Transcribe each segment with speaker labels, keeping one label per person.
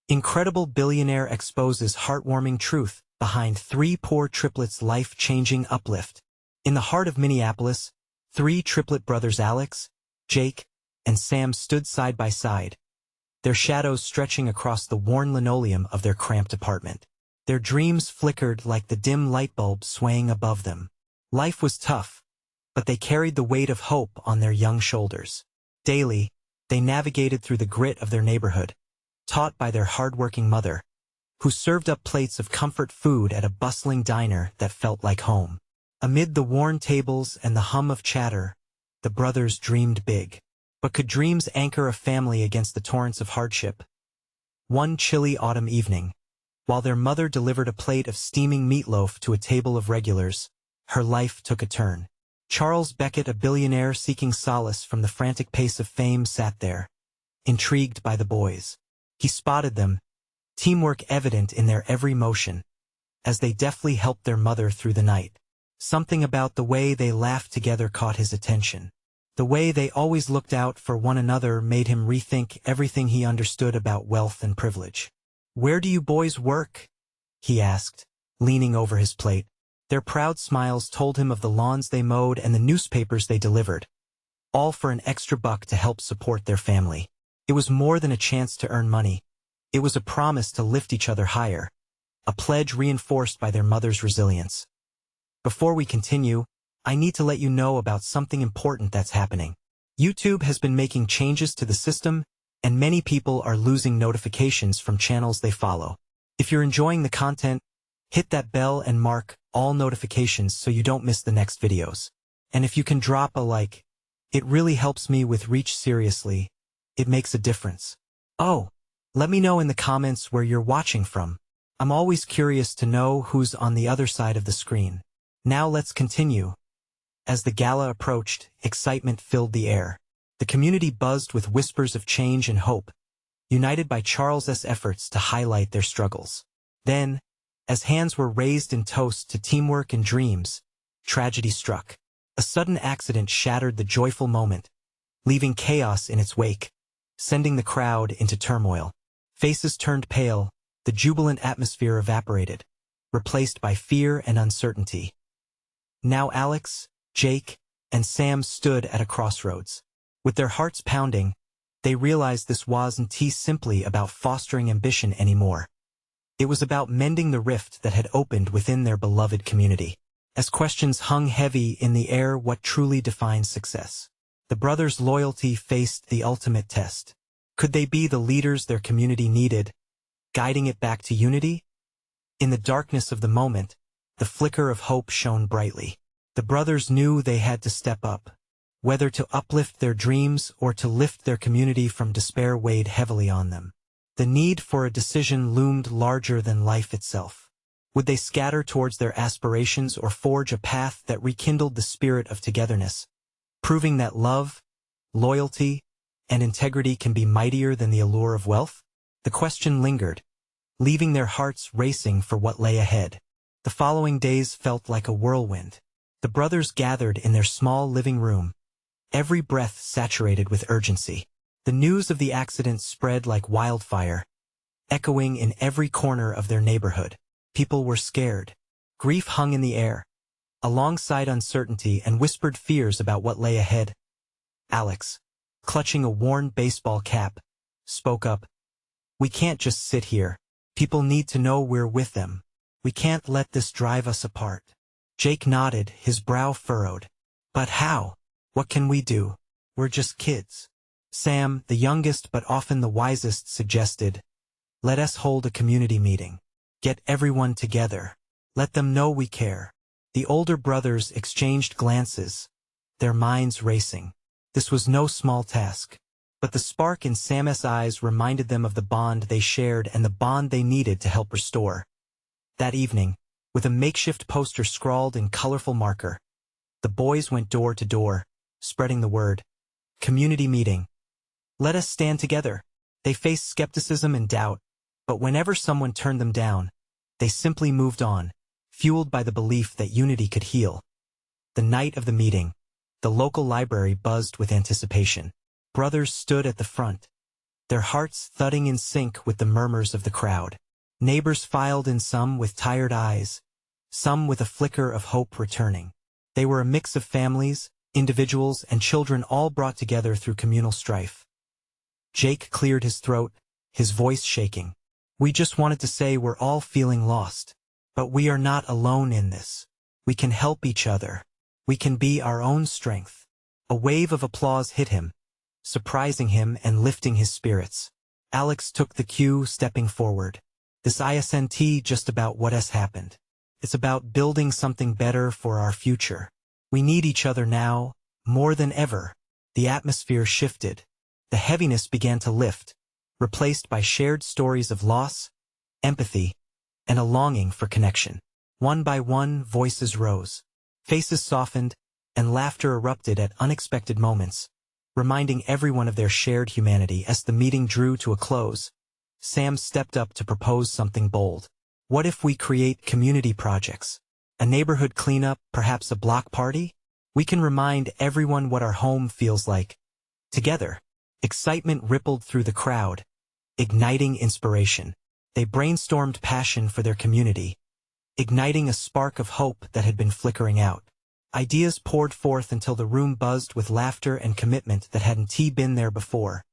Speaker 1: Incredible billionaire exposes heartwarming truth behind three poor triplets' life-changing uplift. In the heart of Minneapolis, three triplet brothers Alex, Jake, and Sam stood side by side, their shadows stretching across the worn linoleum of their cramped apartment. Their dreams flickered like the dim light bulb swaying above them. Life was tough, but they carried the weight of hope on their young shoulders. Daily, they navigated through the grit of their neighborhood, taught by their hard-working mother, who served up plates of comfort food at a bustling diner that felt like home. Amid the worn tables and the hum of chatter, the brothers dreamed big. But could dreams anchor a family against the torrents of hardship? One chilly autumn evening, while their mother delivered a plate of steaming meatloaf to a table of regulars, her life took a turn. Charles Beckett, a billionaire seeking solace from the frantic pace of fame, sat there, intrigued by the boys. He spotted them, teamwork evident in their every motion, as they deftly helped their mother through the night. Something about the way they laughed together caught his attention. The way they always looked out for one another made him rethink everything he understood about wealth and privilege. "Where do you boys work?" he asked, leaning over his plate. Their proud smiles told him of the lawns they mowed and the newspapers they delivered, all for an extra buck to help support their family. It was more than a chance to earn money. It was a promise to lift each other higher, a pledge reinforced by their mother's resilience. Before we continue, I need to let you know about something important that's happening. YouTube has been making changes to the system, and many people are losing notifications from channels they follow. If you're enjoying the content, hit that bell and mark all notifications so you don't miss the next videos. And if you can drop a like, it really helps me with reach. Seriously, it makes a difference. Oh, let me know in the comments where you're watching from. I'm always curious to know who's on the other side of the screen. Now let's continue. As the gala approached, excitement filled the air. The community buzzed with whispers of change and hope, united by Charles's efforts to highlight their struggles. Then, as hands were raised in toast to teamwork and dreams, tragedy struck. A sudden accident shattered the joyful moment, leaving chaos in its wake, sending the crowd into turmoil. Faces turned pale, the jubilant atmosphere evaporated, replaced by fear and uncertainty. Now Alex, Jake, and Sam stood at a crossroads. With their hearts pounding, they realized this wasn't simply about fostering ambition anymore. It was about mending the rift that had opened within their beloved community. As questions hung heavy in the air, what truly defines success? The brothers' loyalty faced the ultimate test. Could they be the leaders their community needed, guiding it back to unity? In the darkness of the moment, the flicker of hope shone brightly. The brothers knew they had to step up. Whether to uplift their dreams or to lift their community from despair weighed heavily on them. The need for a decision loomed larger than life itself. Would they scatter towards their aspirations or forge a path that rekindled the spirit of togetherness, proving that love, loyalty, and integrity can be mightier than the allure of wealth? The question lingered, leaving their hearts racing for what lay ahead. The following days felt like a whirlwind. The brothers gathered in their small living room, every breath saturated with urgency. The news of the accident spread like wildfire, echoing in every corner of their neighborhood. People were scared. Grief hung in the air, alongside uncertainty and whispered fears about what lay ahead. Alex, clutching a worn baseball cap, spoke up. "We can't just sit here. People need to know we're with them. We can't let this drive us apart." Jake nodded, his brow furrowed. "But how? What can we do? We're just kids." Sam, the youngest but often the wisest, suggested, "Let us hold a community meeting. Get everyone together. Let them know we care." The older brothers exchanged glances, their minds racing. This was no small task, but the spark in Sam's eyes reminded them of the bond they shared and the bond they needed to help restore. That evening, with a makeshift poster scrawled in colorful marker, the boys went door to door, spreading the word. Community meeting. Let us stand together. They faced skepticism and doubt, but whenever someone turned them down, they simply moved on, fueled by the belief that unity could heal. The night of the meeting, the local library buzzed with anticipation. Brothers stood at the front, their hearts thudding in sync with the murmurs of the crowd. Neighbors filed in, some with tired eyes, some with a flicker of hope returning. They were a mix of families, individuals, and children, all brought together through communal strife. Jake cleared his throat, his voice shaking. "We just wanted to say we're all feeling lost. But we are not alone in this. We can help each other. We can be our own strength." A wave of applause hit him, surprising him and lifting his spirits. Alex took the cue, stepping forward. "This isn't just about what has happened. It's about building something better for our future. We need each other now, more than ever." The atmosphere shifted. The heaviness began to lift, replaced by shared stories of loss, empathy, and a longing for connection. One by one, voices rose. Faces softened, and laughter erupted at unexpected moments, reminding everyone of their shared humanity. As the meeting drew to a close, Sam stepped up to propose something bold. "What if we create community projects? A neighborhood cleanup, perhaps a block party? We can remind everyone what our home feels like. Together." Excitement rippled through the crowd, igniting inspiration. They brainstormed passion for their community, igniting a spark of hope that had been flickering out. Ideas poured forth until the room buzzed with laughter and commitment that hadn't been there before.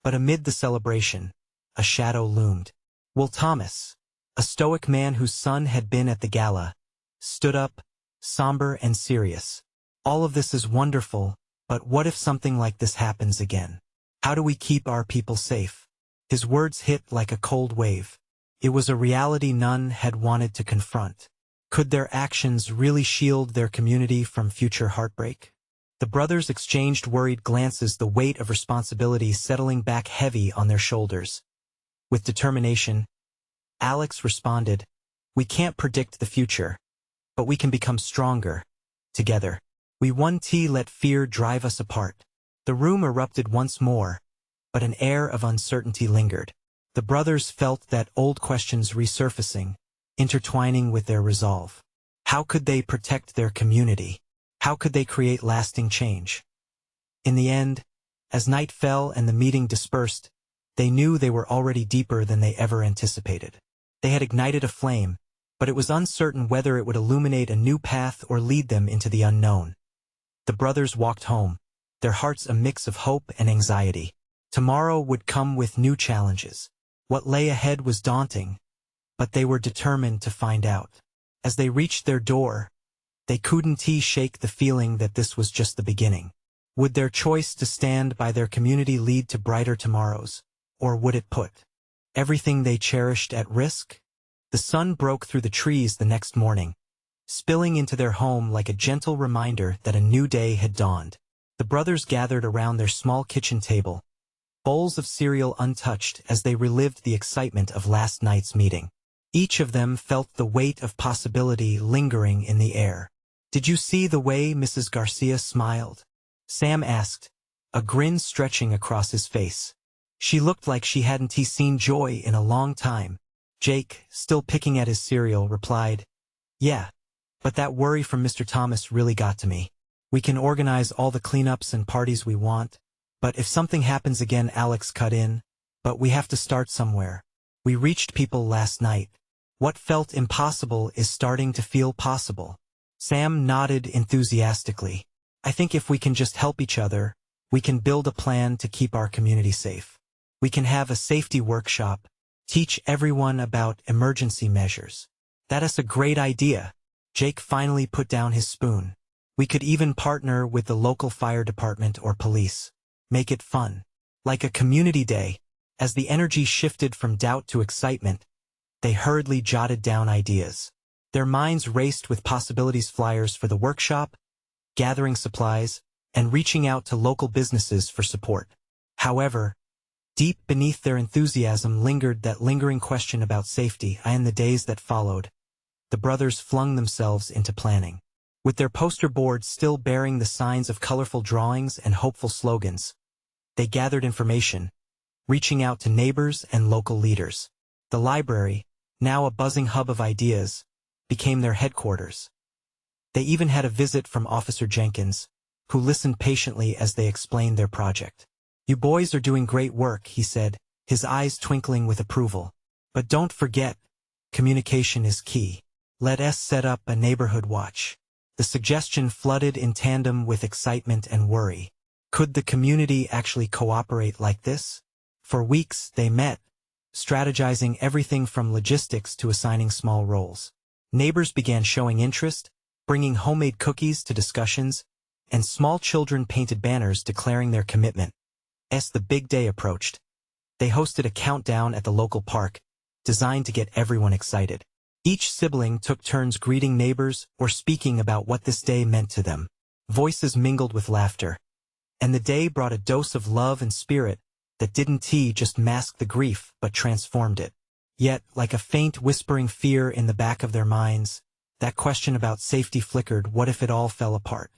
Speaker 1: But amid the celebration, a shadow loomed. Will Thomas, a stoic man whose son had been at the gala, stood up, somber and serious. "All of this is wonderful, but what if something like this happens again? How do we keep our people safe?" His words hit like a cold wave. It was a reality none had wanted to confront. Could their actions really shield their community from future heartbreak? The brothers exchanged worried glances, the weight of responsibility settling back heavy on their shoulders. With determination, Alex responded, "We can't predict the future, but we can become stronger, together. We won't let fear drive us apart." The room erupted once more, but an air of uncertainty lingered. The brothers felt that old questions resurfacing, intertwining with their resolve. How could they protect their community? How could they create lasting change? In the end, as night fell and the meeting dispersed, they knew they were already deeper than they ever anticipated. They had ignited a flame, but it was uncertain whether it would illuminate a new path or lead them into the unknown. The brothers walked home, their hearts a mix of hope and anxiety. Tomorrow would come with new challenges. What lay ahead was daunting, but they were determined to find out. As they reached their door, they couldn't shake the feeling that this was just the beginning. Would their choice to stand by their community lead to brighter tomorrows, or would it put everything they cherished at risk? The sun broke through the trees the next morning, spilling into their home like a gentle reminder that a new day had dawned. The brothers gathered around their small kitchen table, bowls of cereal untouched, as they relived the excitement of last night's meeting. Each of them felt the weight of possibility lingering in the air. "Did you see the way Mrs. Garcia smiled?" Sam asked, a grin stretching across his face. She looked like she hadn't seen joy in a long time. Jake, still picking at his cereal, replied, "Yeah, but that worry from Mr. Thomas really got to me. We can organize all the cleanups and parties we want, but if something happens again," Alex cut in, "but we have to start somewhere. We reached people last night. What felt impossible is starting to feel possible." Sam nodded enthusiastically. "I think if we can just help each other, we can build a plan to keep our community safe. We can have a safety workshop, teach everyone about emergency measures." "That's a great idea." Jake finally put down his spoon. "We could even partner with the local fire department or police. Make it fun. Like a community day." As the energy shifted from doubt to excitement, they hurriedly jotted down ideas. Their minds raced with possibilities: flyers for the workshop, gathering supplies, and reaching out to local businesses for support. However, deep beneath their enthusiasm lingered that lingering question about safety. In the days that followed, the brothers flung themselves into planning. With their poster boards still bearing the signs of colorful drawings and hopeful slogans, they gathered information, reaching out to neighbors and local leaders. The library, now a buzzing hub of ideas, became their headquarters. They even had a visit from Officer Jenkins, who listened patiently as they explained their project. "You boys are doing great work," he said, his eyes twinkling with approval. "But don't forget, communication is key. Let us set up a neighborhood watch." The suggestion flooded in tandem with excitement and worry. Could the community actually cooperate like this? For weeks they met, strategizing everything from logistics to assigning small roles. Neighbors began showing interest, bringing homemade cookies to discussions, and small children painted banners declaring their commitment. As the big day approached, they hosted a countdown at the local park, designed to get everyone excited. Each sibling took turns greeting neighbors or speaking about what this day meant to them. Voices mingled with laughter, and the day brought a dose of love and spirit that didn't just mask the grief but transformed it. Yet, like a faint whispering fear in the back of their minds, that question about safety flickered. What if it all fell apart?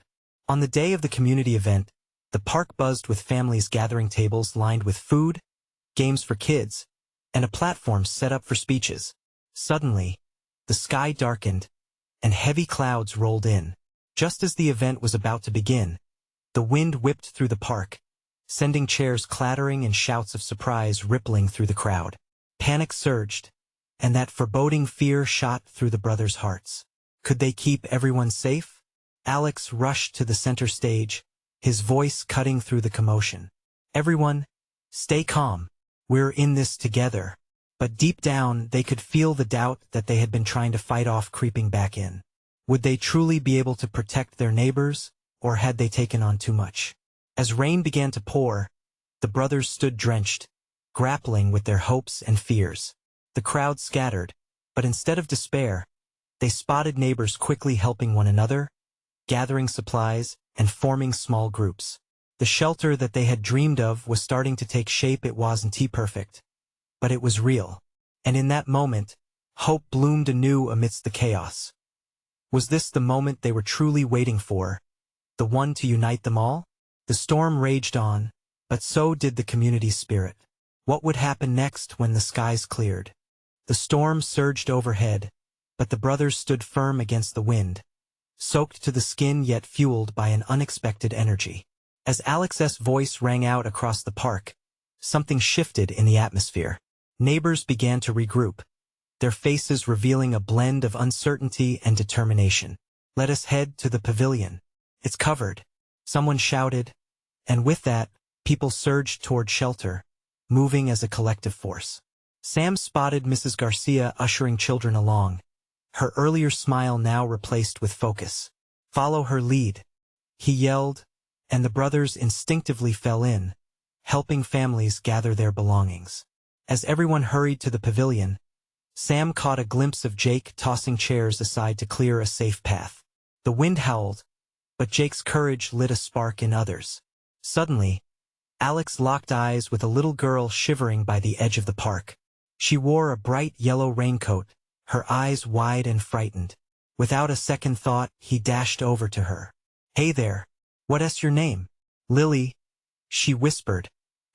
Speaker 1: On the day of the community event, the park buzzed with families gathering tables lined with food, games for kids, and a platform set up for speeches. Suddenly, the sky darkened, and heavy clouds rolled in. Just as the event was about to begin, the wind whipped through the park, sending chairs clattering and shouts of surprise rippling through the crowd. Panic surged, and that foreboding fear shot through the brothers' hearts. Could they keep everyone safe? Alex rushed to the center stage, his voice cutting through the commotion. "Everyone, stay calm. We're in this together." But deep down, they could feel the doubt that they had been trying to fight off creeping back in. Would they truly be able to protect their neighbors, or had they taken on too much? As rain began to pour, the brothers stood drenched, grappling with their hopes and fears. The crowd scattered, but instead of despair, they spotted neighbors quickly helping one another, gathering supplies, and forming small groups. The shelter that they had dreamed of was starting to take shape. It wasn't perfect, but it was real. And in that moment, hope bloomed anew amidst the chaos. Was this the moment they were truly waiting for, the one to unite them all? The storm raged on, but so did the community's spirit. What would happen next when the skies cleared? The storm surged overhead, but the brothers stood firm against the wind, soaked to the skin yet fueled by an unexpected energy. As Alex's voice rang out across the park, something shifted in the atmosphere. Neighbors began to regroup, their faces revealing a blend of uncertainty and determination. "Let us head to the pavilion. It's covered," someone shouted, and with that, people surged toward shelter, moving as a collective force. Sam spotted Mrs. Garcia ushering children along, her earlier smile now replaced with focus. "Follow her lead," he yelled, and the brothers instinctively fell in, helping families gather their belongings. As everyone hurried to the pavilion, Sam caught a glimpse of Jake tossing chairs aside to clear a safe path. The wind howled, but Jake's courage lit a spark in others. Suddenly, Alex locked eyes with a little girl shivering by the edge of the park. She wore a bright yellow raincoat, her eyes wide and frightened. Without a second thought, he dashed over to her. "Hey there, what's your name?" "Lily," she whispered,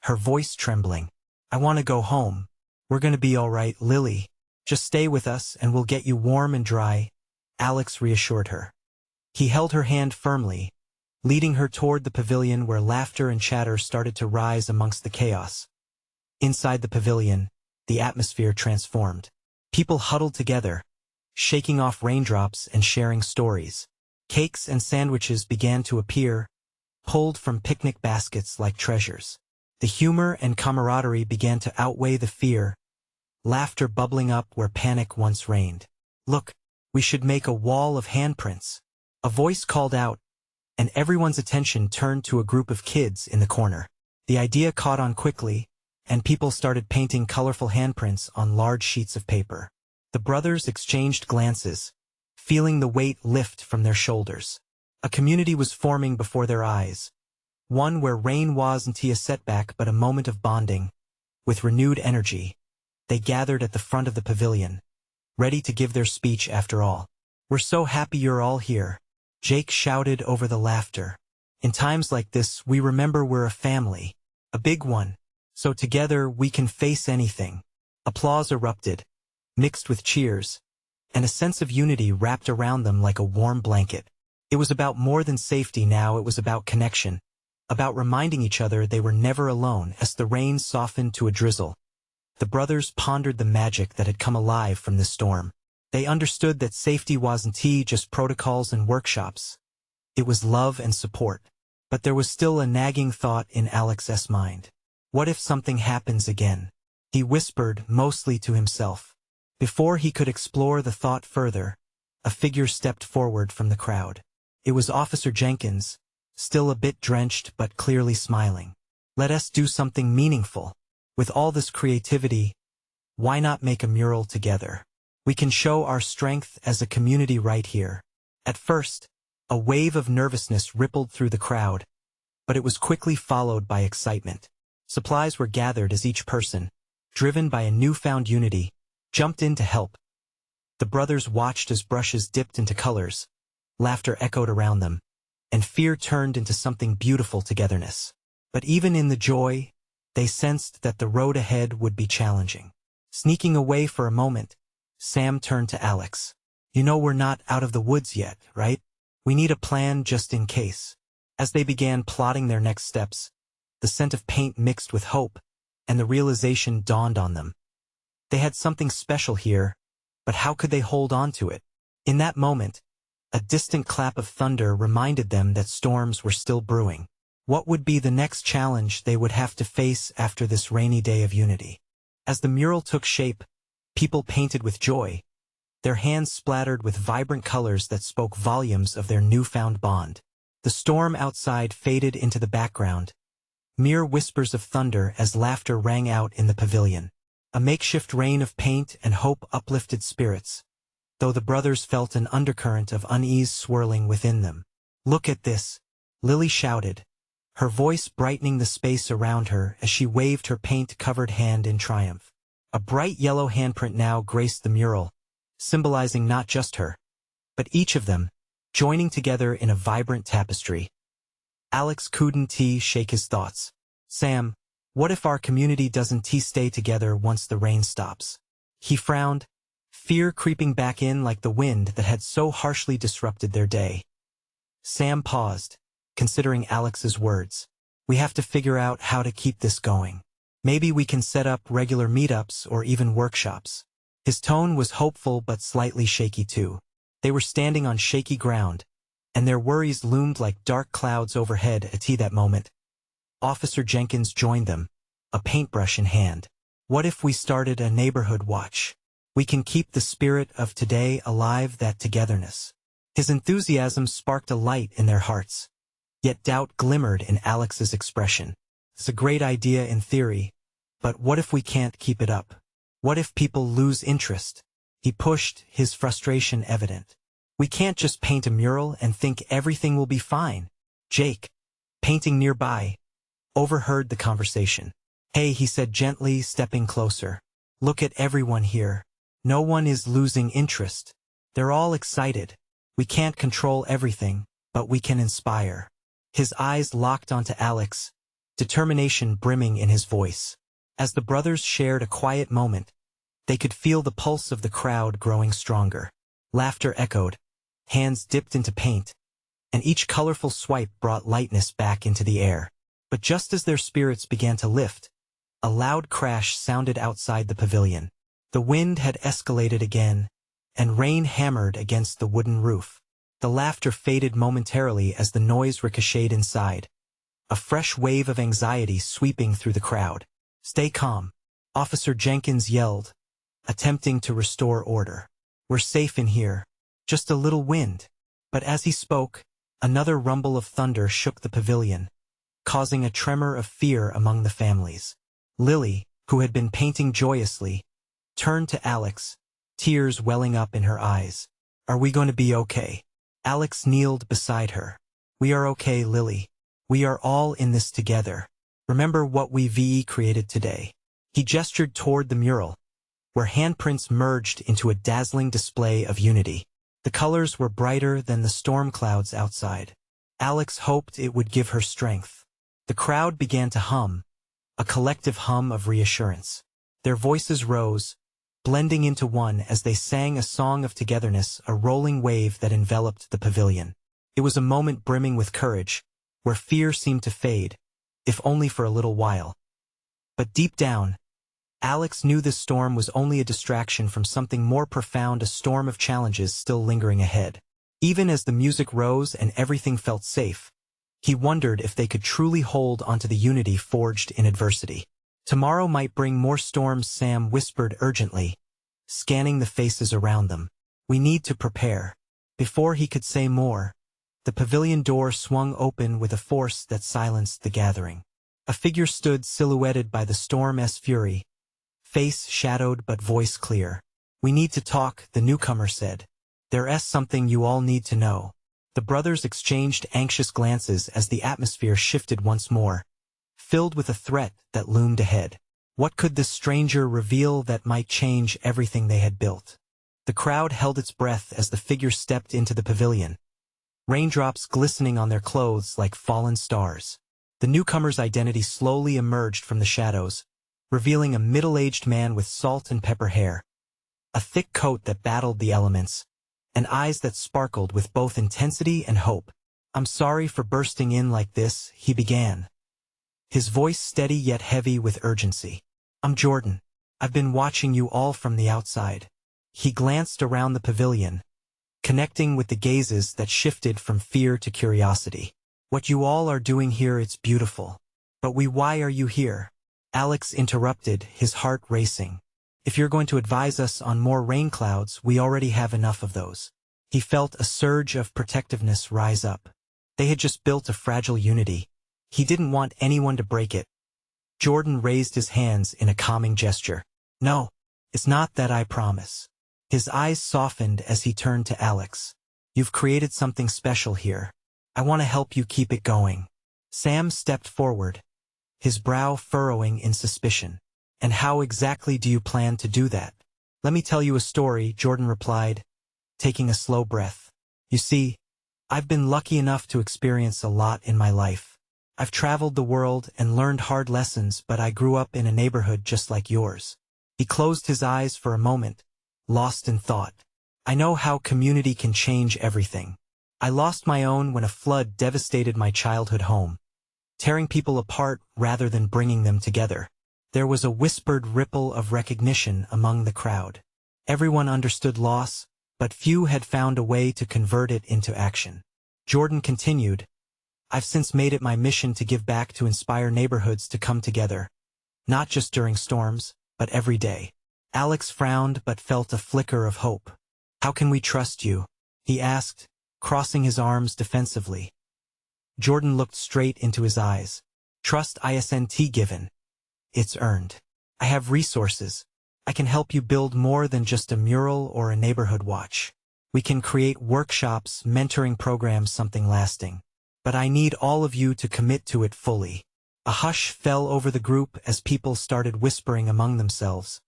Speaker 1: her voice trembling. "I want to go home." "We're gonna be all right, Lily. Just stay with us and we'll get you warm and dry," Alex reassured her. He held her hand firmly, leading her toward the pavilion where laughter and chatter started to rise amongst the chaos. Inside the pavilion, the atmosphere transformed. People huddled together, shaking off raindrops and sharing stories. Cakes and sandwiches began to appear, pulled from picnic baskets like treasures. The humor and camaraderie began to outweigh the fear, laughter bubbling up where panic once reigned. "Look, we should make a wall of handprints," a voice called out, and everyone's attention turned to a group of kids in the corner. The idea caught on quickly, and people started painting colorful handprints on large sheets of paper. The brothers exchanged glances, feeling the weight lift from their shoulders. A community was forming before their eyes, one where rain wasn't a setback but a moment of bonding. With renewed energy, they gathered at the front of the pavilion, ready to give their speech after all. "We're so happy you're all here," Jake shouted over the laughter. "In times like this, we remember we're a family, a big one, so together we can face anything." Applause erupted, mixed with cheers, and a sense of unity wrapped around them like a warm blanket. It was about more than safety now, it was about connection, about reminding each other they were never alone as the rain softened to a drizzle. The brothers pondered the magic that had come alive from this storm. They understood that safety wasn't just protocols and workshops. It was love and support. But there was still a nagging thought in Alex's mind. What if something happens again? He whispered, mostly to himself. Before he could explore the thought further, a figure stepped forward from the crowd. It was Officer Jenkins, still a bit drenched but clearly smiling. Let us do something meaningful. With all this creativity, why not make a mural together? We can show our strength as a community right here. At first, a wave of nervousness rippled through the crowd, but it was quickly followed by excitement. Supplies were gathered as each person, driven by a newfound unity, jumped in to help. The brothers watched as brushes dipped into colors, laughter echoed around them, and fear turned into something beautiful togetherness. But even in the joy, they sensed that the road ahead would be challenging. Sneaking away for a moment, Sam turned to Alex. You know we're not out of the woods yet, right? We need a plan just in case. As they began plotting their next steps, the scent of paint mixed with hope, and the realization dawned on them. They had something special here, but how could they hold on to it? In that moment, a distant clap of thunder reminded them that storms were still brewing. What would be the next challenge they would have to face after this rainy day of unity? As the mural took shape, people painted with joy, their hands splattered with vibrant colors that spoke volumes of their newfound bond. The storm outside faded into the background, mere whispers of thunder as laughter rang out in the pavilion. A makeshift rain of paint and hope uplifted spirits, though the brothers felt an undercurrent of unease swirling within them. Look at this, Lily shouted, her voice brightening the space around her as she waved her paint-covered hand in triumph. A bright yellow handprint now graced the mural, symbolizing not just her, but each of them, joining together in a vibrant tapestry. Alex couldn't shake his thoughts. Sam, what if our community doesn't stay together once the rain stops? He frowned, fear creeping back in like the wind that had so harshly disrupted their day. Sam paused, considering Alex's words. We have to figure out how to keep this going. Maybe we can set up regular meetups or even workshops. His tone was hopeful but slightly shaky too. They were standing on shaky ground, and their worries loomed like dark clouds overhead at that moment. Officer Jenkins joined them, a paintbrush in hand. What if we started a neighborhood watch? We can keep the spirit of today alive, that togetherness. His enthusiasm sparked a light in their hearts. Yet doubt glimmered in Alex's expression. It's a great idea in theory, but what if we can't keep it up? What if people lose interest? He pushed, his frustration evident. We can't just paint a mural and think everything will be fine. Jake, painting nearby, overheard the conversation. Hey, he said gently, stepping closer. Look at everyone here. No one is losing interest. They're all excited. We can't control everything, but we can inspire. His eyes locked onto Alex, determination brimming in his voice. As the brothers shared a quiet moment, they could feel the pulse of the crowd growing stronger. Laughter echoed, hands dipped into paint, and each colorful swipe brought lightness back into the air. But just as their spirits began to lift, a loud crash sounded outside the pavilion. The wind had escalated again, and rain hammered against the wooden roof. The laughter faded momentarily as the noise ricocheted inside, a fresh wave of anxiety sweeping through the crowd. Stay calm, Officer Jenkins yelled, attempting to restore order. We're safe in here, just a little wind. But as he spoke, another rumble of thunder shook the pavilion, causing a tremor of fear among the families. Lily, who had been painting joyously, turned to Alex, tears welling up in her eyes. Are we going to be okay? Alex kneeled beside her. We are okay, Lily. We are all in this together. Remember what we created today. He gestured toward the mural, where handprints merged into a dazzling display of unity. The colors were brighter than the storm clouds outside. Alex hoped it would give her strength. The crowd began to hum, a collective hum of reassurance. Their voices rose, blending into one as they sang a song of togetherness, a rolling wave that enveloped the pavilion. It was a moment brimming with courage, where fear seemed to fade, if only for a little while. But deep down, Alex knew this storm was only a distraction from something more profound, a storm of challenges still lingering ahead. Even as the music rose and everything felt safe, he wondered if they could truly hold onto the unity forged in adversity. Tomorrow might bring more storms, Sam whispered urgently, scanning the faces around them. We need to prepare. Before he could say more, the pavilion door swung open with a force that silenced the gathering. A figure stood silhouetted by the storm's fury, face shadowed but voice clear. We need to talk, the newcomer said. There's something you all need to know. The brothers exchanged anxious glances as the atmosphere shifted once more, filled with a threat that loomed ahead. What could this stranger reveal that might change everything they had built? The crowd held its breath as the figure stepped into the pavilion, raindrops glistening on their clothes like fallen stars. The newcomer's identity slowly emerged from the shadows, revealing a middle-aged man with salt and pepper hair, a thick coat that battled the elements, and eyes that sparkled with both intensity and hope. I'm sorry for bursting in like this, he began, his voice steady yet heavy with urgency. I'm Jordan. I've been watching you all from the outside. He glanced around the pavilion, connecting with the gazes that shifted from fear to curiosity. What you all are doing here, it's beautiful. But why are you here? Alex interrupted, his heart racing. If you're going to advise us on more rain clouds, we already have enough of those. He felt a surge of protectiveness rise up. They had just built a fragile unity. He didn't want anyone to break it. Jordan raised his hands in a calming gesture. No, it's not that, I promise. His eyes softened as he turned to Alex. You've created something special here. I want to help you keep it going. Sam stepped forward, his brow furrowing in suspicion. And how exactly do you plan to do that? Let me tell you a story, Jordan replied, taking a slow breath. You see, I've been lucky enough to experience a lot in my life. I've traveled the world and learned hard lessons, but I grew up in a neighborhood just like yours. He closed his eyes for a moment, lost in thought. I know how community can change everything. I lost my own when a flood devastated my childhood home, tearing people apart rather than bringing them together. There was a whispered ripple of recognition among the crowd. Everyone understood loss, but few had found a way to convert it into action. Jordan continued, I've since made it my mission to give back, to inspire neighborhoods to come together, not just during storms, but every day. Alex frowned but felt a flicker of hope. How can we trust you? He asked, crossing his arms defensively. Jordan looked straight into his eyes. Trust isn't given. It's earned. I have resources. I can help you build more than just a mural or a neighborhood watch. We can create workshops, mentoring programs, something lasting. But I need all of you to commit to it fully. A hush fell over the group as people started whispering among themselves,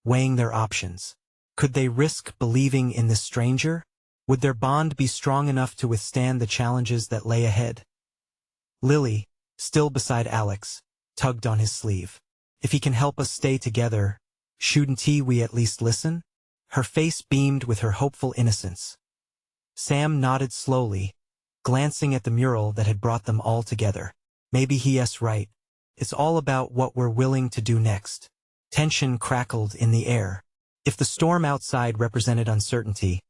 Speaker 1: weighing their options. Could they risk believing in this stranger? Would their bond be strong enough to withstand the challenges that lay ahead? Lily, still beside Alex, tugged on his sleeve. If he can help us stay together, shouldn't we at least listen? Her face beamed with her hopeful innocence. Sam nodded slowly, glancing at the mural that had brought them all together. Maybe he's right. It's all about what we're willing to do next. Tension crackled in the air. If the storm outside represented uncertainty,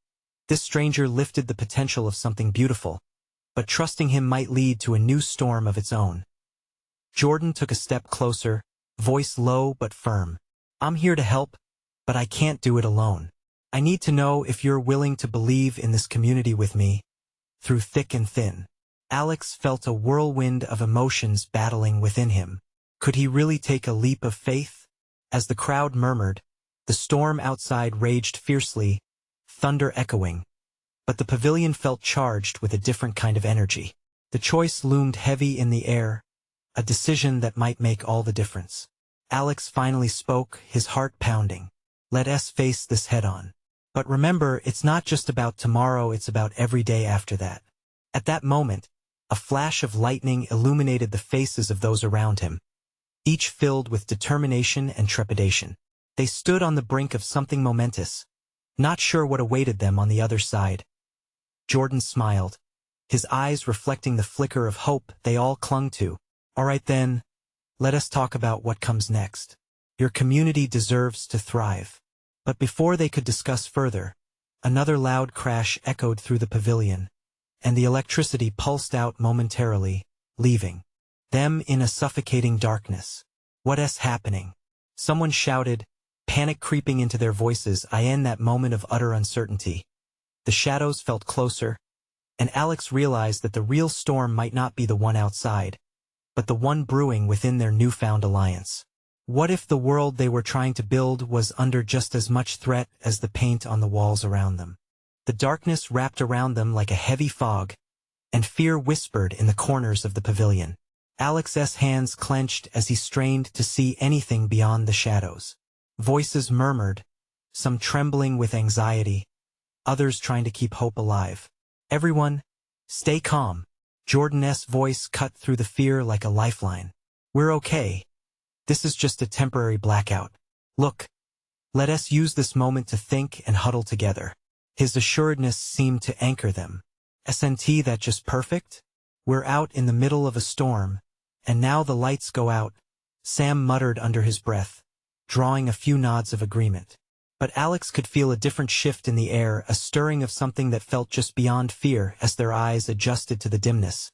Speaker 1: this stranger lifted the potential of something beautiful, but trusting him might lead to a new storm of its own. Jordan took a step closer, voice low but firm. I'm here to help, but I can't do it alone. I need to know if you're willing to believe in this community with me, through thick and thin. Alex felt a whirlwind of emotions battling within him. Could he really take a leap of faith? As the crowd murmured, the storm outside raged fiercely, thunder echoing. But the pavilion felt charged with a different kind of energy. The choice loomed heavy in the air, a decision that might make all the difference. Alex finally spoke, his heart pounding. Let us face this head-on. But remember, it's not just about tomorrow, it's about every day after that. At that moment, a flash of lightning illuminated the faces of those around him, each filled with determination and trepidation. They stood on the brink of something momentous, not sure what awaited them on the other side. Jordan smiled. his eyes reflecting the flicker of hope they all clung to. All right then, let us talk about what comes next. Your community deserves to thrive. But before they could discuss further, another loud crash echoed through the pavilion, and the electricity pulsed out momentarily, leaving them in a suffocating darkness. What's happening? Someone shouted, panic creeping into their voices. In that moment of utter uncertainty, the shadows felt closer, and Alex realized that the real storm might not be the one outside, but the one brewing within their newfound alliance. What if the world they were trying to build was under just as much threat as the paint on the walls around them? The darkness wrapped around them like a heavy fog, and fear whispered in the corners of the pavilion. Alex's hands clenched as he strained to see anything beyond the shadows. Voices murmured, some trembling with anxiety, others trying to keep hope alive. Everyone, stay calm. Jordan's voice cut through the fear like a lifeline. We're okay. This is just a temporary blackout. Look, let us use this moment to think and huddle together. His assuredness seemed to anchor them. Isn't that just perfect? We're out in the middle of a storm, and now the lights go out, Sam muttered under his breath, drawing a few nods of agreement. But Alex could feel a different shift in the air, a stirring of something that felt just beyond fear as their eyes adjusted to the dimness.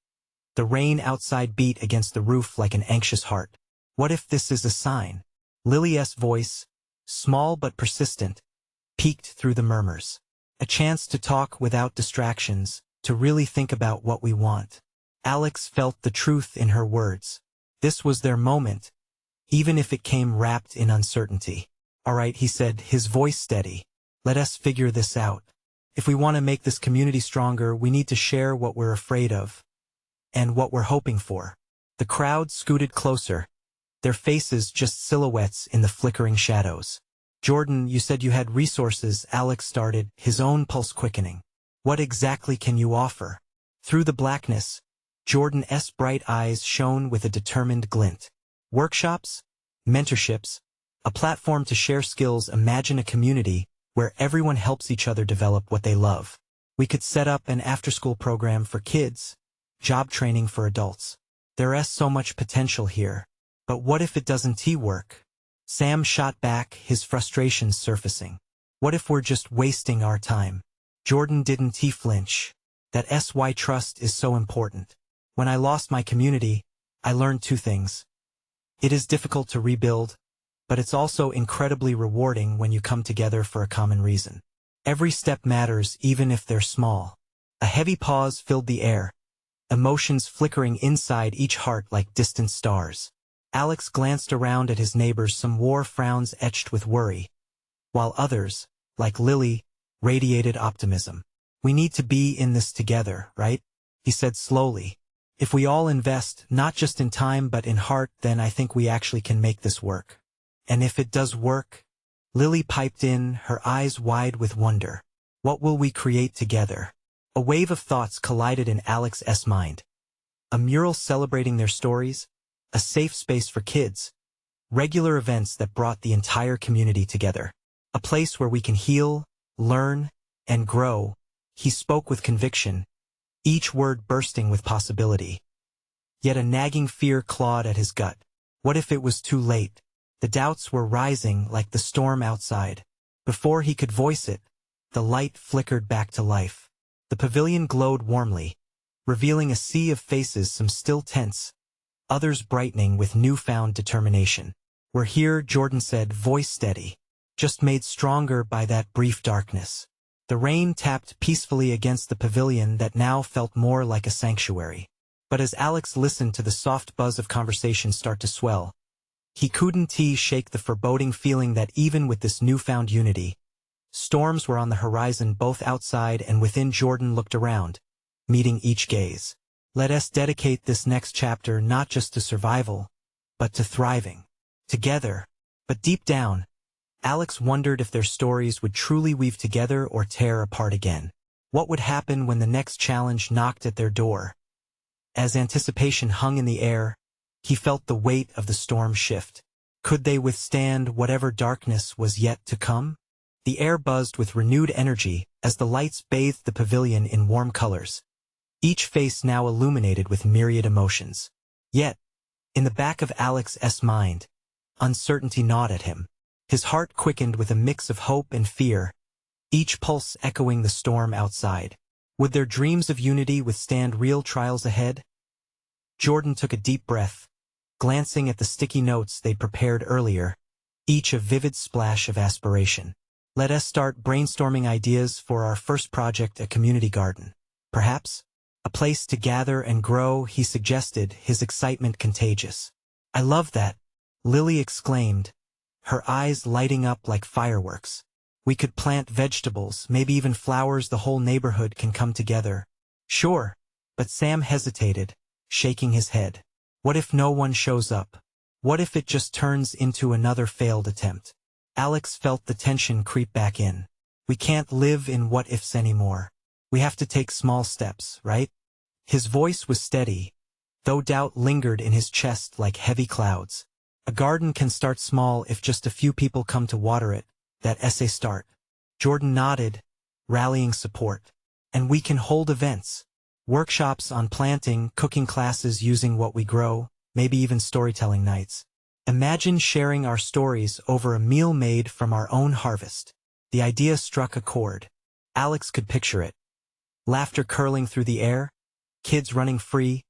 Speaker 1: The rain outside beat against the roof like an anxious heart. What if this is a sign? Lily's voice, small but persistent, peeked through the murmurs. A chance to talk without distractions, to really think about what we want. Alex felt the truth in her words. This was their moment, even if it came wrapped in uncertainty. All right, he said, his voice steady. Let us figure this out. If we want to make this community stronger, we need to share what we're afraid of and what we're hoping for. The crowd scooted closer, their faces just silhouettes in the flickering shadows. Jordan, you said you had resources, Alex started, his own pulse quickening. What exactly can you offer? Through the blackness, Jordan's bright eyes shone with a determined glint. Workshops? Mentorships? A platform to share skills. Imagine a community where everyone helps each other develop what they love. We could set up an after-school program for kids, job training for adults. There's so much potential here. But what if it doesn't work? Sam shot back, his frustrations surfacing. What if we're just wasting our time? Jordan didn't flinch. That's why trust is so important. When I lost my community, I learned two things. It is difficult to rebuild, but it's also incredibly rewarding when you come together for a common reason. Every step matters, even if they're small. A heavy pause filled the air, emotions flickering inside each heart like distant stars. Alex glanced around at his neighbors, some wore frowns etched with worry, while others, like Lily, radiated optimism. We need to be in this together, right? He said slowly. If we all invest, not just in time but in heart, then I think we actually can make this work. And if it does work? Lily piped in, her eyes wide with wonder. What will we create together? A wave of thoughts collided in Alex's mind. A mural celebrating their stories, a safe space for kids, regular events that brought the entire community together, a place where we can heal, learn, and grow. He spoke with conviction, each word bursting with possibility. Yet a nagging fear clawed at his gut. What if it was too late? The doubts were rising like the storm outside. Before he could voice it, the light flickered back to life. The pavilion glowed warmly, revealing a sea of faces, some still tense, others brightening with newfound determination. We're here, Jordan said, voice steady, just made stronger by that brief darkness. The rain tapped peacefully against the pavilion that now felt more like a sanctuary. But as Alex listened to the soft buzz of conversation start to swell, he couldn't shake the foreboding feeling that even with this newfound unity, storms were on the horizon both outside and within. Jordan looked around, meeting each gaze. Let us dedicate this next chapter not just to survival, but to thriving. Together. But deep down, Alex wondered if their stories would truly weave together or tear apart again. What would happen when the next challenge knocked at their door? As anticipation hung in the air, he felt the weight of the storm shift. Could they withstand whatever darkness was yet to come? The air buzzed with renewed energy as the lights bathed the pavilion in warm colors, each face now illuminated with myriad emotions. Yet, in the back of Alex's mind, uncertainty gnawed at him. His heart quickened with a mix of hope and fear, each pulse echoing the storm outside. Would their dreams of unity withstand real trials ahead? Jordan took a deep breath, glancing at the sticky notes they'd prepared earlier, each a vivid splash of aspiration. Let us start brainstorming ideas for our first project, a community garden. Perhaps? A place to gather and grow, he suggested, his excitement contagious. I love that, Lily exclaimed, her eyes lighting up like fireworks. We could plant vegetables, maybe even flowers. The whole neighborhood can come together. Sure, but Sam hesitated, shaking his head. What if no one shows up? What if it just turns into another failed attempt? Alex felt the tension creep back in. We can't live in what-ifs anymore. We have to take small steps, right? His voice was steady, though doubt lingered in his chest like heavy clouds. A garden can start small if just a few people come to water it. That essay start. Jordan nodded, rallying support. And we can hold events. Workshops on planting, cooking classes using what we grow, maybe even storytelling nights. Imagine sharing our stories over a meal made from our own harvest. The idea struck a chord. Alex could picture it. Laughter curling through the air, kids running free,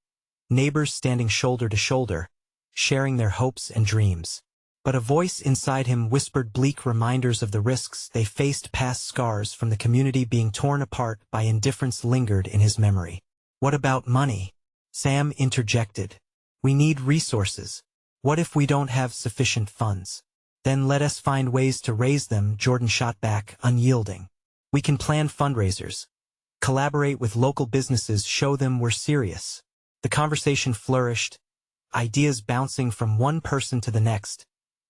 Speaker 1: neighbors standing shoulder to shoulder, sharing their hopes and dreams. But a voice inside him whispered bleak reminders of the risks they faced. Past scars from the community being torn apart by indifference lingered in his memory. What about money? Sam interjected. We need resources. What if we don't have sufficient funds? Then let us find ways to raise them, Jordan shot back, unyielding. We can plan fundraisers. Collaborate with local businesses, show them we're serious. The conversation flourished, ideas bouncing from one person to the next,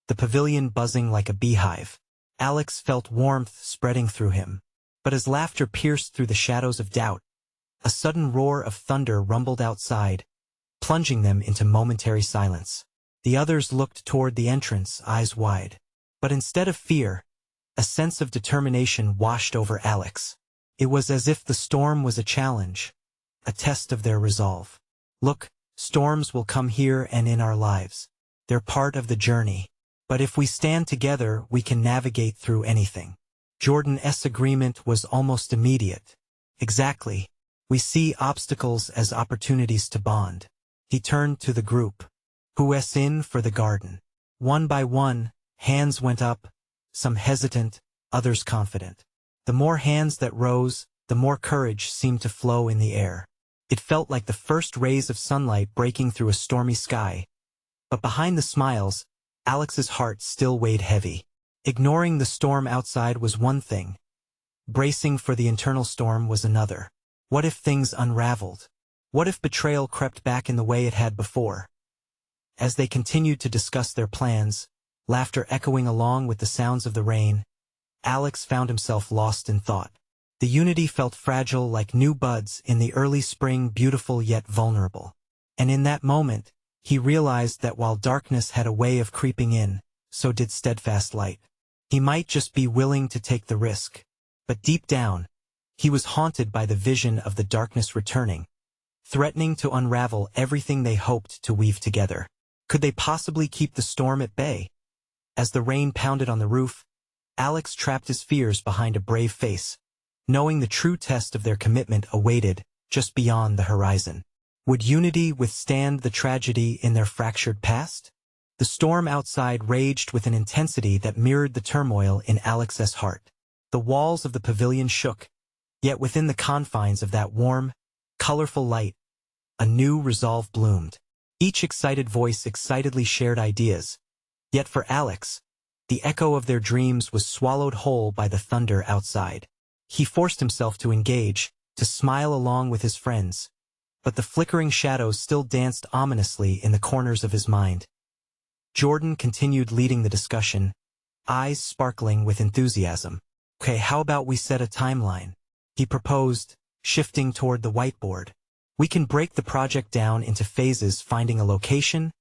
Speaker 1: the pavilion buzzing like a beehive. Alex felt warmth spreading through him. But as laughter pierced through the shadows of doubt, a sudden roar of thunder rumbled outside, plunging them into momentary silence. The others looked toward the entrance, eyes wide. But instead of fear, a sense of determination washed over Alex. It was as if the storm was a challenge, a test of their resolve. Look, storms will come here and in our lives. They're part of the journey. But if we stand together, we can navigate through anything. Jordan's agreement was almost immediate. Exactly. We see obstacles as opportunities to bond. He turned to the group. Who's in for the garden? One by one, hands went up, some hesitant, others confident. The more hands that rose, the more courage seemed to flow in the air. It felt like the first rays of sunlight breaking through a stormy sky. But behind the smiles, Alex's heart still weighed heavy. Ignoring the storm outside was one thing. Bracing for the internal storm was another. What if things unraveled? What if betrayal crept back in the way it had before? As they continued to discuss their plans, laughter echoing along with the sounds of the rain, Alex found himself lost in thought. The unity felt fragile like new buds in the early spring, beautiful yet vulnerable. And in that moment, he realized that while darkness had a way of creeping in, so did steadfast light. He might just be willing to take the risk. But deep down, he was haunted by the vision of the darkness returning, threatening to unravel everything they hoped to weave together. Could they possibly keep the storm at bay? As the rain pounded on the roof, Alex trapped his fears behind a brave face, knowing the true test of their commitment awaited just beyond the horizon. Would unity withstand the tragedy in their fractured past? The storm outside raged with an intensity that mirrored the turmoil in Alex's heart. The walls of the pavilion shook, yet within the confines of that warm, colorful light, a new resolve bloomed. Each excited voice excitedly shared ideas, yet for Alex, the echo of their dreams was swallowed whole by the thunder outside. He forced himself to engage, to smile along with his friends, but the flickering shadows still danced ominously in the corners of his mind. Jordan continued leading the discussion, eyes sparkling with enthusiasm. Okay, how about we set a timeline? He proposed, shifting toward the whiteboard. We can break the project down into phases, finding a location,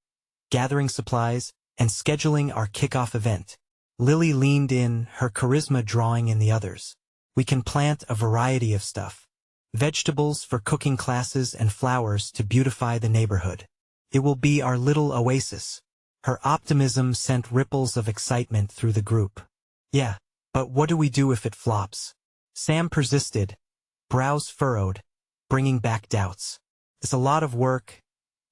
Speaker 1: gathering supplies, and scheduling our kickoff event. Lily leaned in, her charisma drawing in the others. We can plant a variety of stuff. vegetables for cooking classes and flowers to beautify the neighborhood. It will be our little oasis. Her optimism sent ripples of excitement through the group. Yeah, but what do we do if it flops? Sam persisted, brows furrowed, bringing back doubts. It's a lot of work,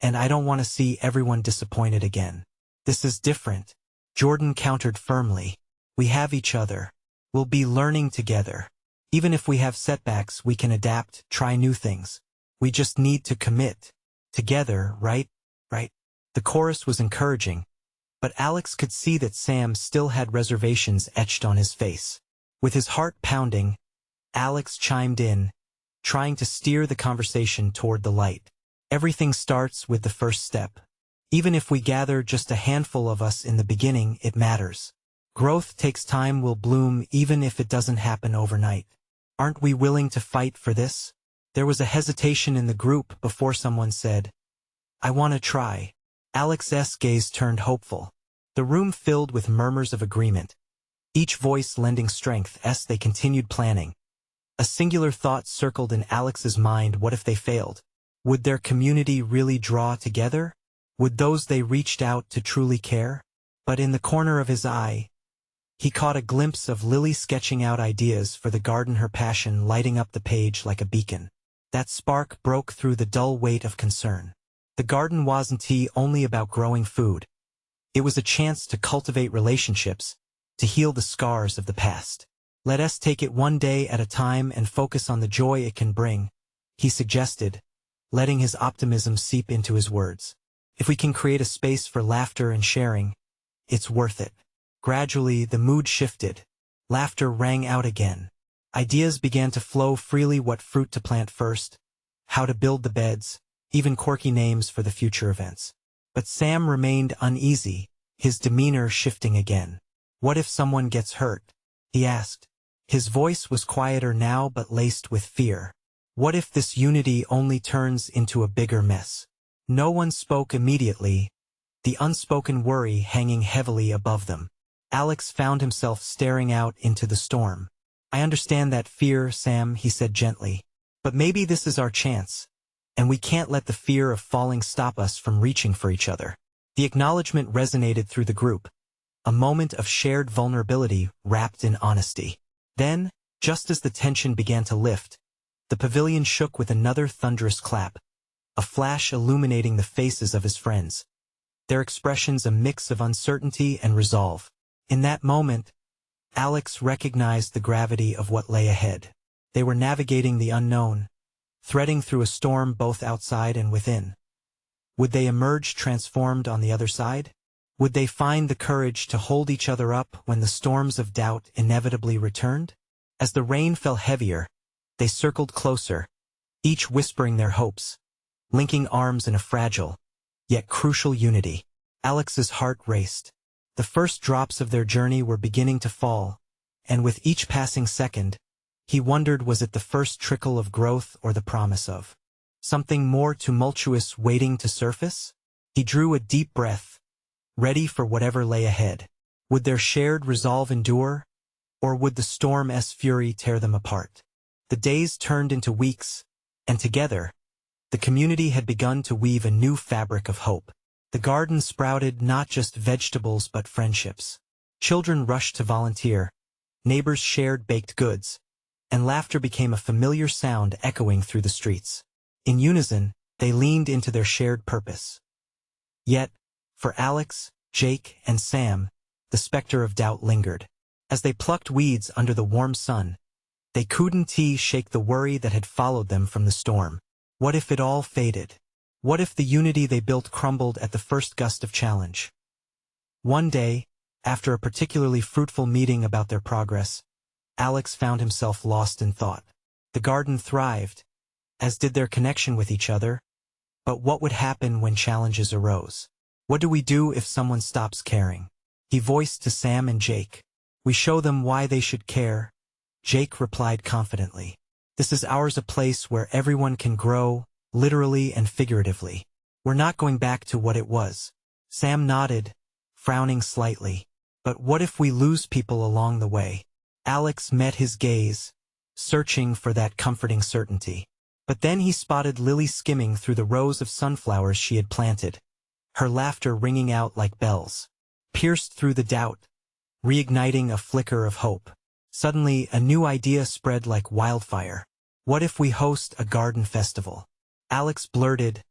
Speaker 1: and I don't want to see everyone disappointed again. This is different, Jordan countered firmly. We have each other. We'll be learning together. Even if we have setbacks, we can adapt, try new things. We just need to commit. Together, right? Right? The chorus was encouraging, but Alex could see that Sam still had reservations etched on his face. With his heart pounding, Alex chimed in, trying to steer the conversation toward the light. Everything starts with the first step. Even if we gather just a handful of us in the beginning, it matters. Growth takes time, will bloom even if it doesn't happen overnight. Aren't we willing to fight for this? There was a hesitation in the group before someone said, I want to try. Alex's gaze turned hopeful. The room filled with murmurs of agreement, each voice lending strength as they continued planning. A singular thought circled in Alex's mind: what if they failed? Would their community really draw together? Would those they reached out to truly care? But in the corner of his eye, he caught a glimpse of Lily sketching out ideas for the garden, her passion lighting up the page like a beacon. That spark broke through the dull weight of concern. The garden wasn't only about growing food. It was a chance to cultivate relationships, to heal the scars of the past. Let us take it one day at a time and focus on the joy it can bring, he suggested, letting his optimism seep into his words. If we can create a space for laughter and sharing, it's worth it. Gradually, the mood shifted. Laughter rang out again. Ideas began to flow freely: what fruit to plant first, how to build the beds, even quirky names for the future events. But Sam remained uneasy, his demeanor shifting again. What if someone gets hurt? He asked. His voice was quieter now but laced with fear. What if this unity only turns into a bigger mess? No one spoke immediately, the unspoken worry hanging heavily above them. Alex found himself staring out into the storm. I understand that fear, Sam, he said gently. But maybe this is our chance, and we can't let the fear of falling stop us from reaching for each other. The acknowledgement resonated through the group, a moment of shared vulnerability wrapped in honesty. Then, just as the tension began to lift, the pavilion shook with another thunderous clap, a flash illuminating the faces of his friends, their expressions a mix of uncertainty and resolve. In that moment, Alex recognized the gravity of what lay ahead. They were navigating the unknown, threading through a storm both outside and within. Would they emerge transformed on the other side? Would they find the courage to hold each other up when the storms of doubt inevitably returned? As the rain fell heavier, they circled closer, each whispering their hopes, linking arms in a fragile, yet crucial unity. Alex's heart raced. The first drops of their journey were beginning to fall, and with each passing second, he wondered, was it the first trickle of growth or the promise of something more tumultuous waiting to surface? He drew a deep breath, ready for whatever lay ahead. Would their shared resolve endure, or would the storm's fury tear them apart? The days turned into weeks, and together, the community had begun to weave a new fabric of hope. The garden sprouted not just vegetables but friendships. Children rushed to volunteer, neighbors shared baked goods, and laughter became a familiar sound echoing through the streets. In unison, they leaned into their shared purpose. Yet, for Alex, Jake, and Sam, the specter of doubt lingered. As they plucked weeds under the warm sun, they couldn't shake the worry that had followed them from the storm. What if it all faded? What if the unity they built crumbled at the first gust of challenge? One day, after a particularly fruitful meeting about their progress, Alex found himself lost in thought. The garden thrived, as did their connection with each other, but what would happen when challenges arose? What do we do if someone stops caring? He voiced to Sam and Jake. We show them why they should care, Jake replied confidently. This is ours, a place where everyone can grow, literally and figuratively. We're not going back to what it was. Sam nodded, frowning slightly. But what if we lose people along the way? Alex met his gaze, searching for that comforting certainty. But then he spotted Lily skimming through the rows of sunflowers she had planted, her laughter ringing out like bells, pierced through the doubt, reigniting a flicker of hope. Suddenly, a new idea spread like wildfire. What if we host a garden festival? Alex blurted,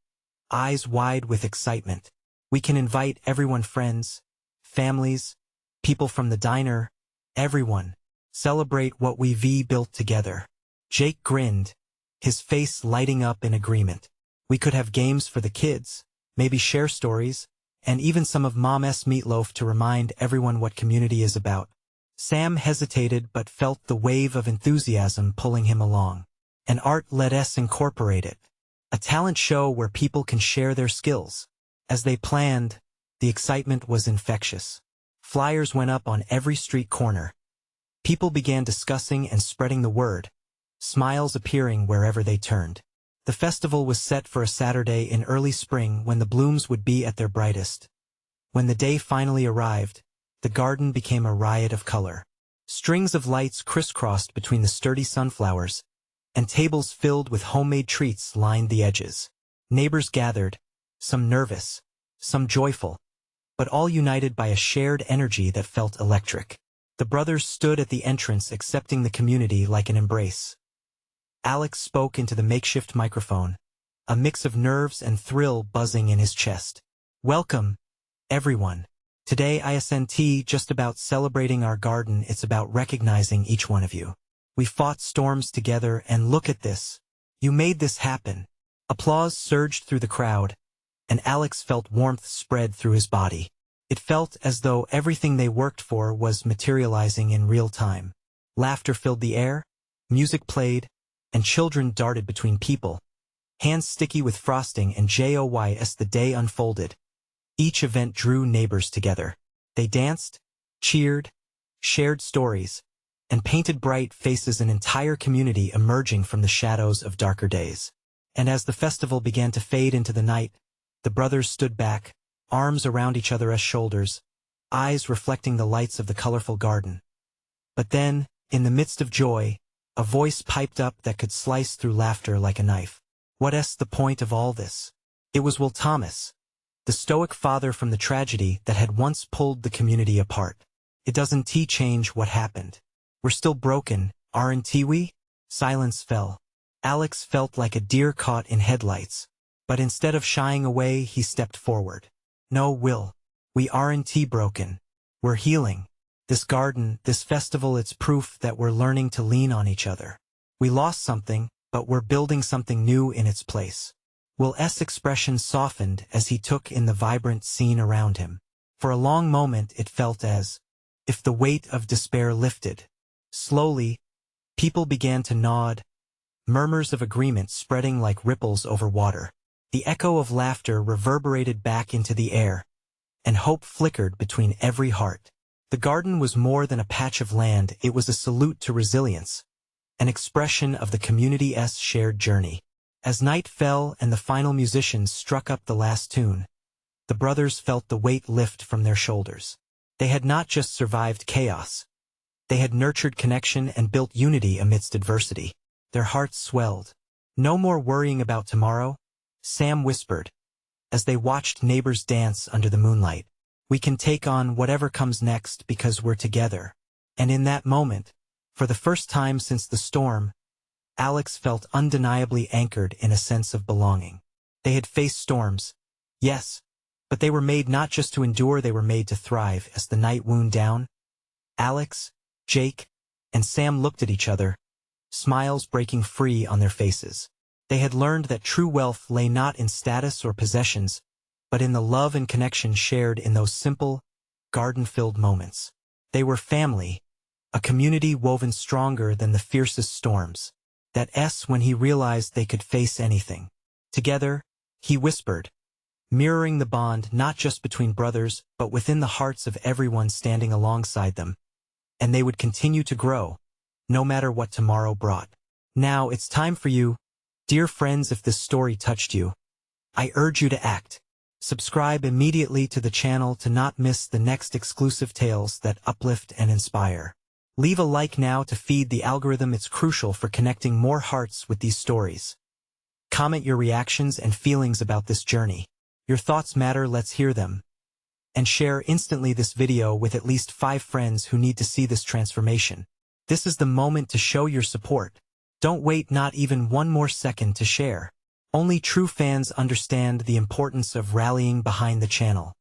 Speaker 1: eyes wide with excitement. We can invite everyone, friends, families, people from the diner, everyone. Celebrate what we've built together. Jake grinned, his face lighting up in agreement. We could have games for the kids, maybe share stories, and even some of Mom's meatloaf to remind everyone what community is about. Sam hesitated but felt the wave of enthusiasm pulling him along. And Let's incorporate it. A talent show where people can share their skills. As they planned, the excitement was infectious. Flyers went up on every street corner. People began discussing and spreading the word, smiles appearing wherever they turned. The festival was set for a Saturday in early spring when the blooms would be at their brightest. When the day finally arrived, the garden became a riot of color. Strings of lights crisscrossed between the sturdy sunflowers, and tables filled with homemade treats lined the edges. Neighbors gathered, some nervous, some joyful, but all united by a shared energy that felt electric. The brothers stood at the entrance accepting the community like an embrace. Alex spoke into the makeshift microphone, a mix of nerves and thrill buzzing in his chest. Welcome, everyone. Today isn't just about celebrating our garden, it's about recognizing each one of you. We fought storms together and look at this. You made this happen. Applause surged through the crowd, and Alex felt warmth spread through his body. It felt as though everything they worked for was materializing in real time. Laughter filled the air, music played, and children darted between people, hands sticky with frosting and joy as the day unfolded. Each event drew neighbors together. They danced, cheered, shared stories, and painted bright faces, an entire community emerging from the shadows of darker days. And as the festival began to fade into the night, the brothers stood back, arms around each other's shoulders, eyes reflecting the lights of the colorful garden. But then, in the midst of joy, a voice piped up that could slice through laughter like a knife. What's the point of all this? It was Will Thomas, the stoic father from the tragedy that had once pulled the community apart. It doesn't change what happened. We're still broken, aren't we? Silence fell. Alex felt like a deer caught in headlights, but instead of shying away, he stepped forward. No, Will. We aren't broken. We're healing. This garden, this festival, it's proof that we're learning to lean on each other. We lost something, but we're building something new in its place. Will's expression softened as he took in the vibrant scene around him. For a long moment it felt as if the weight of despair lifted. Slowly, people began to nod, murmurs of agreement spreading like ripples over water. The echo of laughter reverberated back into the air, and hope flickered between every heart. The garden was more than a patch of land, it was a salute to resilience, an expression of the community's shared journey. As night fell and the final musicians struck up the last tune, the brothers felt the weight lift from their shoulders. They had not just survived chaos. They had nurtured connection and built unity amidst adversity. Their hearts swelled. No more worrying about tomorrow, Sam whispered, as they watched neighbors dance under the moonlight. We can take on whatever comes next because we're together. And in that moment, for the first time since the storm, Alex felt undeniably anchored in a sense of belonging. They had faced storms, yes, but they were made not just to endure, they were made to thrive. As the night wound down, Alex, Jake, and Sam looked at each other, smiles breaking free on their faces. They had learned that true wealth lay not in status or possessions, but in the love and connection shared in those simple, garden-filled moments. They were family, a community woven stronger than the fiercest storms. When he realized they could face anything. Together, he whispered, mirroring the bond not just between brothers but within the hearts of everyone standing alongside them. And they would continue to grow, no matter what tomorrow brought. Now it's time for you, dear friends. If this story touched you, I urge you to act. Subscribe immediately to the channel to not miss the next exclusive tales that uplift and inspire. Leave a like now to feed the algorithm. It's crucial for connecting more hearts with these stories. Comment your reactions and feelings about this journey. Your thoughts matter, let's hear them. And share instantly this video with at least 5 friends who need to see this transformation. This is the moment to show your support. Don't wait not even one more second to share. Only true fans understand the importance of rallying behind the channel.